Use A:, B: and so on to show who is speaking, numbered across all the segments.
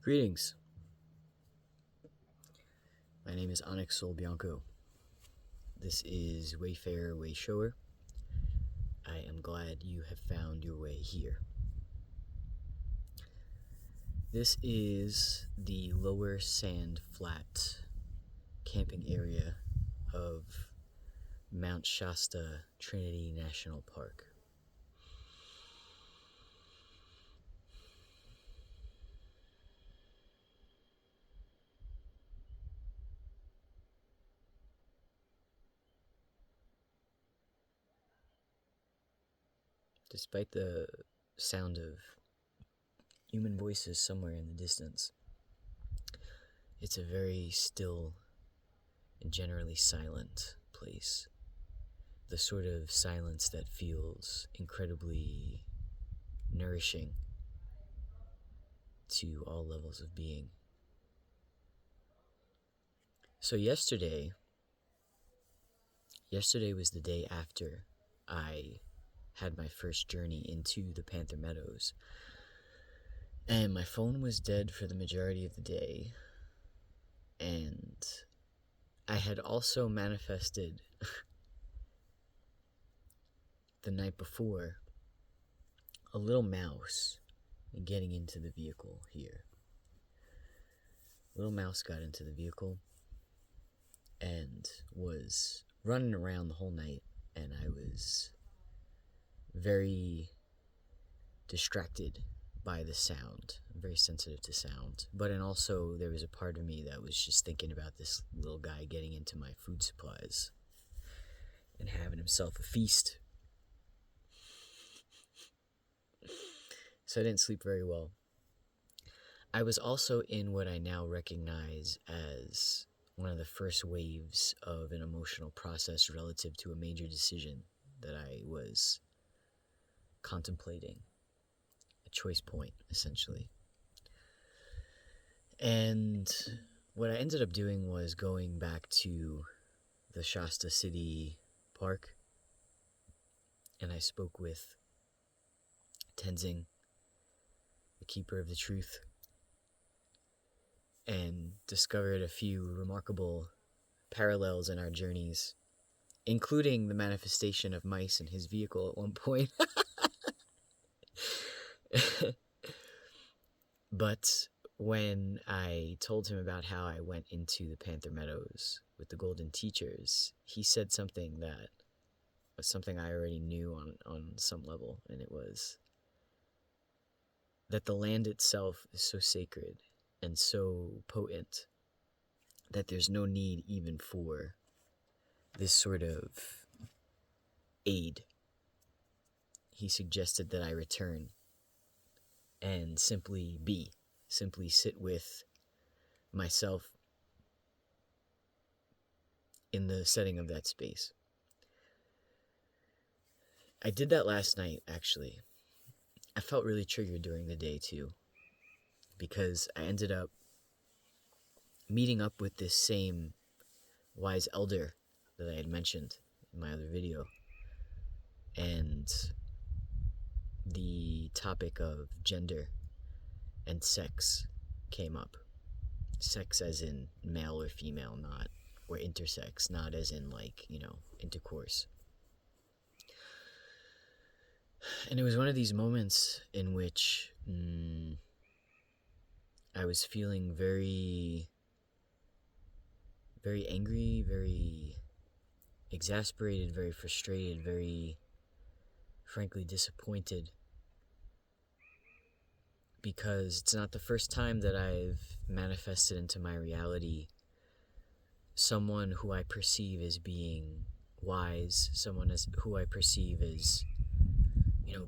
A: Greetings. My name is Sol Bianco. This is WayFarer, WayShower. I am glad you have found your way here. This is the lower sand flat camping area of Mount Shasta Trinity National Park. Despite the sound of human voices somewhere in the distance, it's a very still and generally silent place. The sort of silence that feels incredibly nourishing to all levels of being. So yesterday was the day after I had my first journey into the Panther Meadows, and my phone was dead for the majority of the day, and I had also manifested the night before a little mouse getting into the vehicle here. Little mouse got into the vehicle and was running around the whole night, and I was very distracted by the sound. I'm very sensitive to sound, but and also there was a part of me that was just thinking about this little guy getting into my food supplies and having himself a feast. So I didn't sleep very well. I was also in what I now recognize as one of the first waves of an emotional process relative to a major decision that I was contemplating, a choice point, essentially. And what I ended up doing was going back to the Shasta City Park, and I spoke with Tenzing, the keeper of the truth, and discovered a few remarkable parallels in our journeys, including the manifestation of mice in his vehicle at one point. But when I told him about how I went into the Panther Meadows with the Golden Teachers, he said something that was something I already knew on some level, and it was that the land itself is so sacred and so potent that there's no need even for this sort of aid. He suggested that I return and simply sit with myself in the setting of that space. I did that last night, actually. I felt really triggered during the day, too, because I ended up meeting up with this same wise elder that I had mentioned in my other video, and the topic of gender and sex came up. Sex as in male or female, not, or intersex, not as in intercourse. And it was one of these moments in which I was feeling very, very angry, very exasperated, very frustrated, very, frankly, disappointed, because it's not the first time that I've manifested into my reality someone who I perceive as being wise, someone who I perceive as,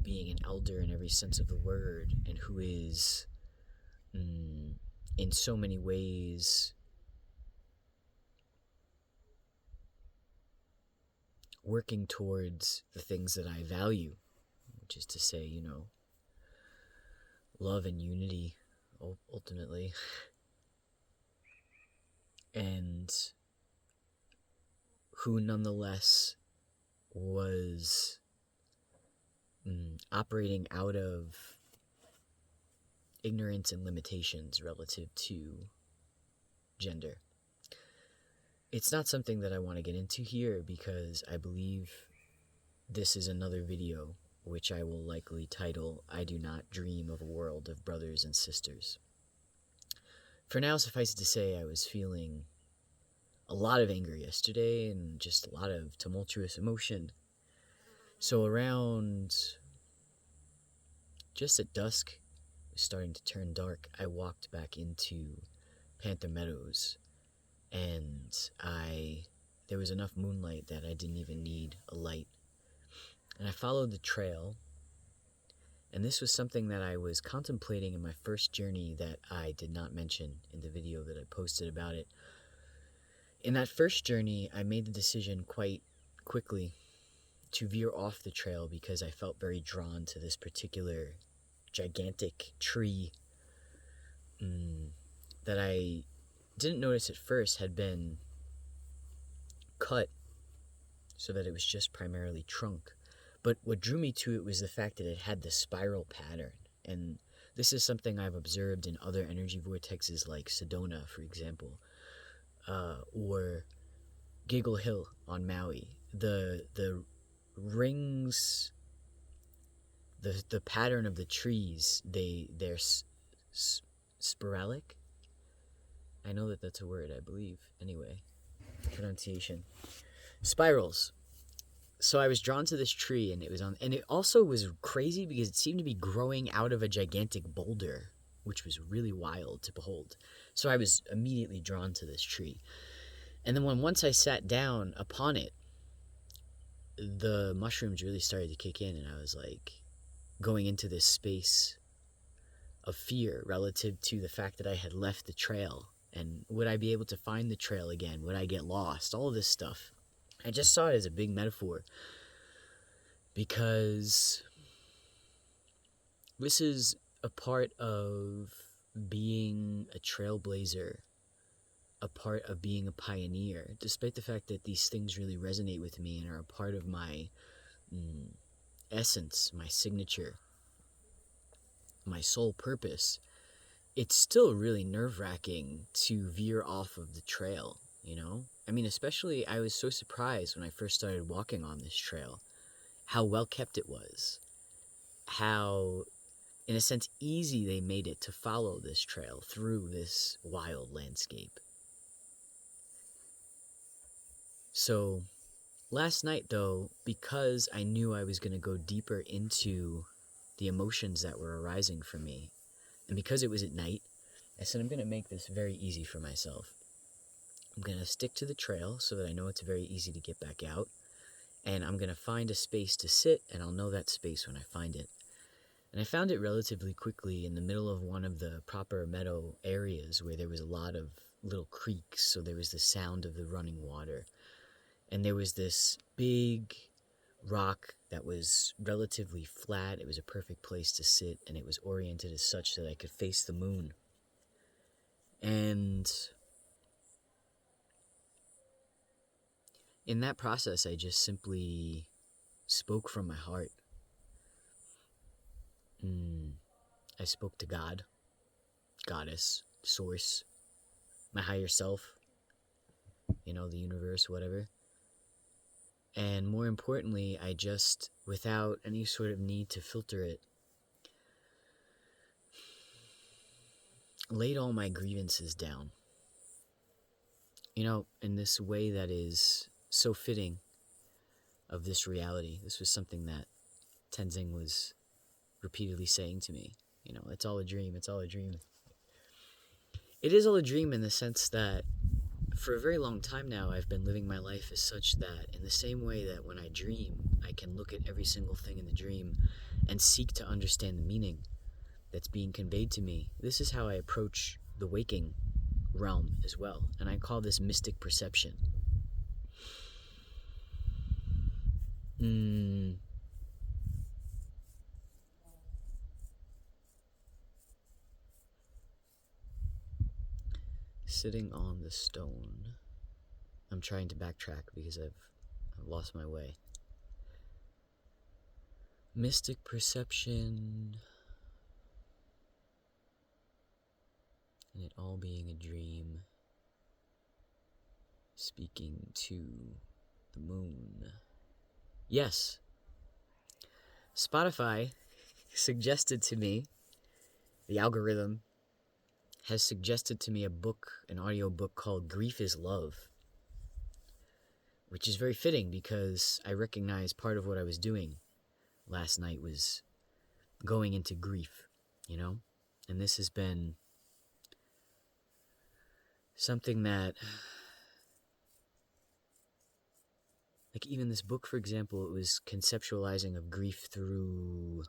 A: being an elder in every sense of the word, and who is, in so many ways, working towards the things that I value, which is to say, love and unity, ultimately. And who nonetheless was operating out of ignorance and limitations relative to gender. It's not something that I want to get into here because I believe this is another video which I will likely title, "I Do Not Dream of a World of Brothers and Sisters." For now, suffice it to say, I was feeling a lot of anger yesterday and just a lot of tumultuous emotion. So around just at dusk, it was starting to turn dark, I walked back into Panther Meadows, and there was enough moonlight that I didn't even need a light. And I followed the trail, and this was something that I was contemplating in my first journey that I did not mention in the video that I posted about it. In that first journey, I made the decision quite quickly to veer off the trail because I felt very drawn to this particular gigantic tree that I didn't notice at first had been cut so that it was just primarily trunk. But what drew me to it was the fact that it had this spiral pattern. And this is something I've observed in other energy vortexes like Sedona, for example, or Giggle Hill on Maui. The rings, the pattern of the trees, they're spiralic. I know that that's a word, I believe. Anyway, pronunciation. Spirals. So I was drawn to this tree, and it also was crazy because it seemed to be growing out of a gigantic boulder, which was really wild to behold. So I was immediately drawn to this tree. And then once I sat down upon it, the mushrooms really started to kick in, and I was like going into this space of fear relative to the fact that I had left the trail. And would I be able to find the trail again? Would I get lost? All of this stuff. I just saw it as a big metaphor because this is a part of being a trailblazer, a part of being a pioneer, despite the fact that these things really resonate with me and are a part of my essence, my signature, my sole purpose. It's still really nerve-wracking to veer off of the trail, you know? I mean, especially I was so surprised when I first started walking on this trail, how well kept it was, how, in a sense, easy they made it to follow this trail through this wild landscape. So last night, though, because I knew I was going to go deeper into the emotions that were arising for me, and because it was at night, I said I'm going to make this very easy for myself. I'm going to stick to the trail so that I know it's very easy to get back out, and I'm going to find a space to sit, and I'll know that space when I find it. And I found it relatively quickly in the middle of one of the proper meadow areas where there was a lot of little creeks, so there was the sound of the running water. And there was this big rock that was relatively flat. It was a perfect place to sit, and it was oriented as such that I could face the moon. And in that process, I just simply spoke from my heart. I spoke to God, Goddess, Source, my higher self, the universe, whatever. And more importantly, I just, without any sort of need to filter it, laid all my grievances down. In this way that is so fitting of this reality. This was something that Tenzing was repeatedly saying to me. It's all a dream, it's all a dream. It is all a dream in the sense that for a very long time now, I've been living my life as such that in the same way that when I dream, I can look at every single thing in the dream and seek to understand the meaning that's being conveyed to me. This is how I approach the waking realm as well, and I call this mystic perception. Sitting on the stone. I'm trying to backtrack because I've lost my way. Mystic perception. and it all being a dream, speaking to the moon. Yes, Spotify suggested to me, the algorithm has suggested to me an audio book called Grief is Love, which is very fitting because I recognize part of what I was doing last night was going into grief, And this has been something that, like even this book, for example, it was conceptualizing of grief through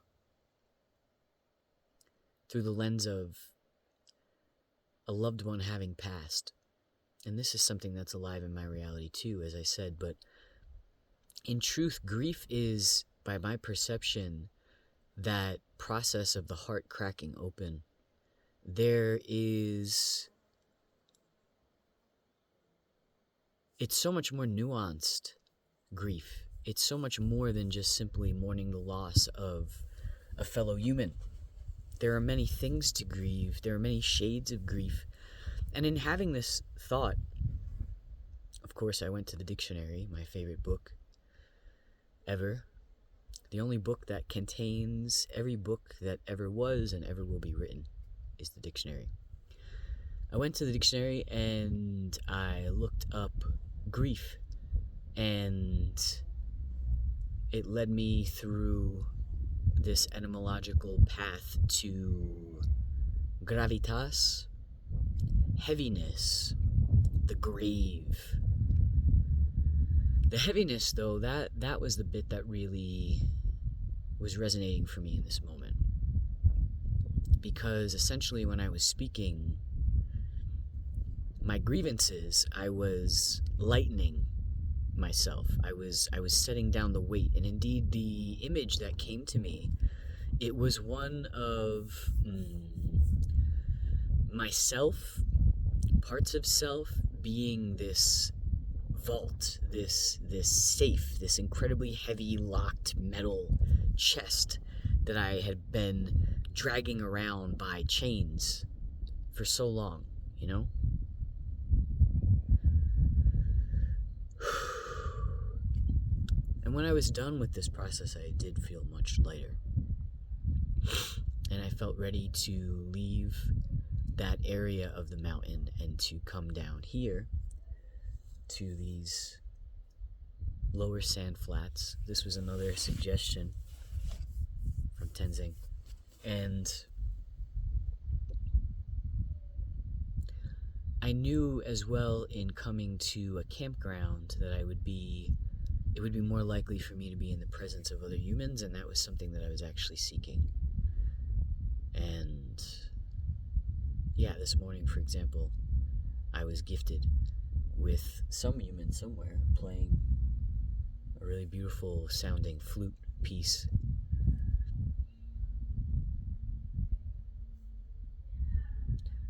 A: the lens of a loved one having passed. And this is something that's alive in my reality too, as I said, but in truth, grief is, by my perception, that process of the heart cracking open. It's so much more nuanced, grief. It's so much more than just simply mourning the loss of a fellow human. There are many things to grieve. There are many shades of grief. And in having this thought, of course, I went to the dictionary, my favorite book ever. The only book that contains every book that ever was and ever will be written is the dictionary. I went to the dictionary and I looked up grief, and it led me through this etymological path to gravitas, heaviness, the grave. The heaviness, though, that was the bit that really was resonating for me in this moment. Because essentially when I was speaking my grievances, I was lightening myself. I was setting down the weight. And indeed, the image that came to me, it was one of myself, parts of self, being this vault, this safe, this incredibly heavy locked metal chest that I had been dragging around by chains for so long, And when I was done with this process, I did feel much lighter. And I felt ready to leave that area of the mountain and to come down here to these lower sand flats. This was another suggestion from Tenzing. And I knew as well in coming to a campground that it would be more likely for me to be in the presence of other humans, and that was something that I was actually seeking. And yeah, this morning, for example, I was gifted with some human somewhere playing a really beautiful sounding flute piece.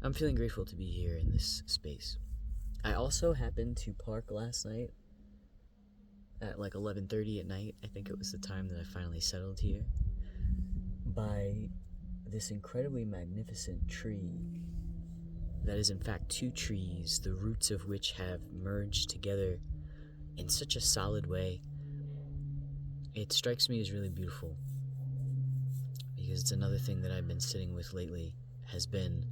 A: I'm feeling grateful to be here in this space. I also happened to park last night at like 11:30 at night. I think it was the time that I finally settled here, by this incredibly magnificent tree that is in fact two trees, the roots of which have merged together in such a solid way. It strikes me as really beautiful, because it's another thing that I've been sitting with lately, has been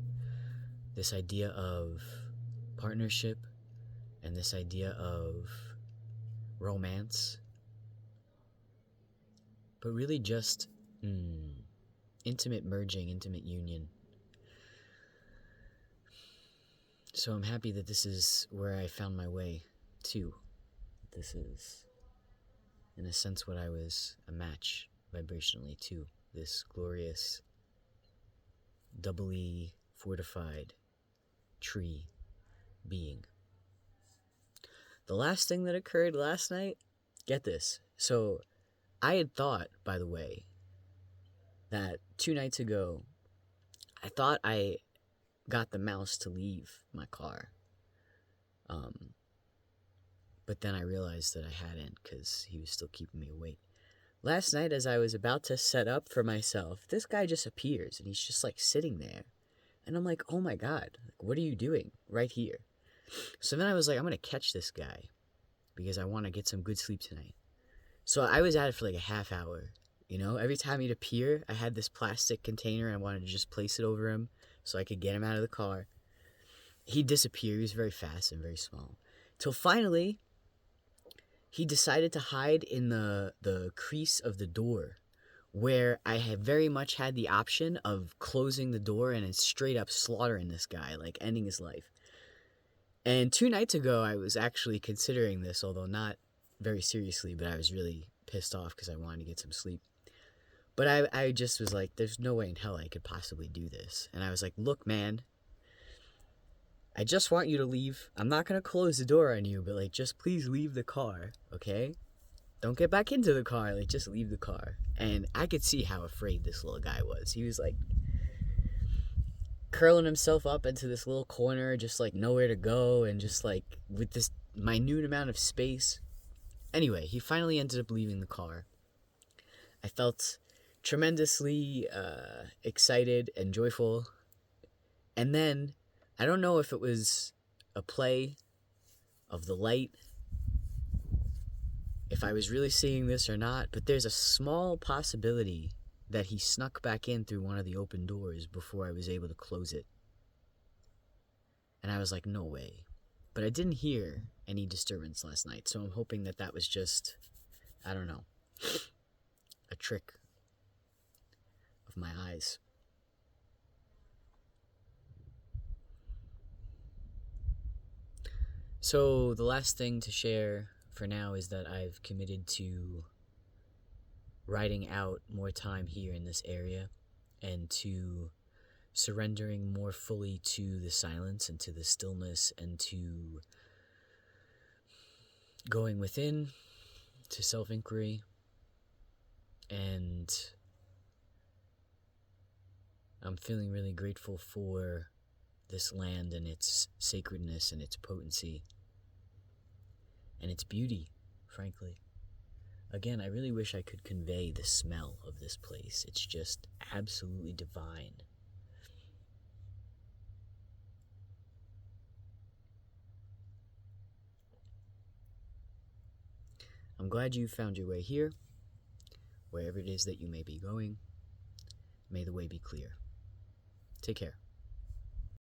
A: this idea of partnership and this idea of romance, but really just intimate merging, intimate union. So I'm happy that this is where I found my way to. This is, in a sense, what I was a match vibrationally to, this glorious, doubly fortified tree being. The last thing that occurred last night, get this. So I had thought, by the way, that 2 nights ago, I thought I got the mouse to leave my car. But then I realized that I hadn't, because he was still keeping me awake. Last night, as I was about to set up for myself, this guy just appears, and he's just like sitting there. And I'm like, oh my God, what are you doing right here? So then I was like, I'm going to catch this guy because I want to get some good sleep tonight. So I was at it for like a half hour. You know, every time he'd appear, I had this plastic container and I wanted to just place it over him so I could get him out of the car. He'd disappear. He was very fast and very small. Till finally, he decided to hide in the crease of the door where I had very much had the option of closing the door and straight up slaughtering this guy, like ending his life. And 2 nights ago, I was actually considering this, although not very seriously, but I was really pissed off because I wanted to get some sleep. But I just was like, there's no way in hell I could possibly do this. And I was like, look, man, I just want you to leave. I'm not going to close the door on you, but, like, just please leave the car, okay? Don't get back into the car. Like, just leave the car. And I could see how afraid this little guy was. He was, like, curling himself up into this little corner, just, like, nowhere to go, and just, like, with this minute amount of space. Anyway, he finally ended up leaving the car. I felt tremendously excited and joyful. And then, I don't know if it was a play of the light, if I was really seeing this or not, but there's a small possibility that he snuck back in through one of the open doors before I was able to close it. And I was like, no way. But I didn't hear any disturbance last night, so I'm hoping that that was just, I don't know, a trick of my eyes. So the last thing to share for now is that I've committed to riding out more time here in this area and to surrendering more fully to the silence and to the stillness and to going within to self-inquiry. And I'm feeling really grateful for this land and its sacredness and its potency and its beauty, frankly. Again, I really wish I could convey the smell of this place. It's just absolutely divine. I'm glad you found your way here. Wherever it is that you may be going, may the way be clear. Take care.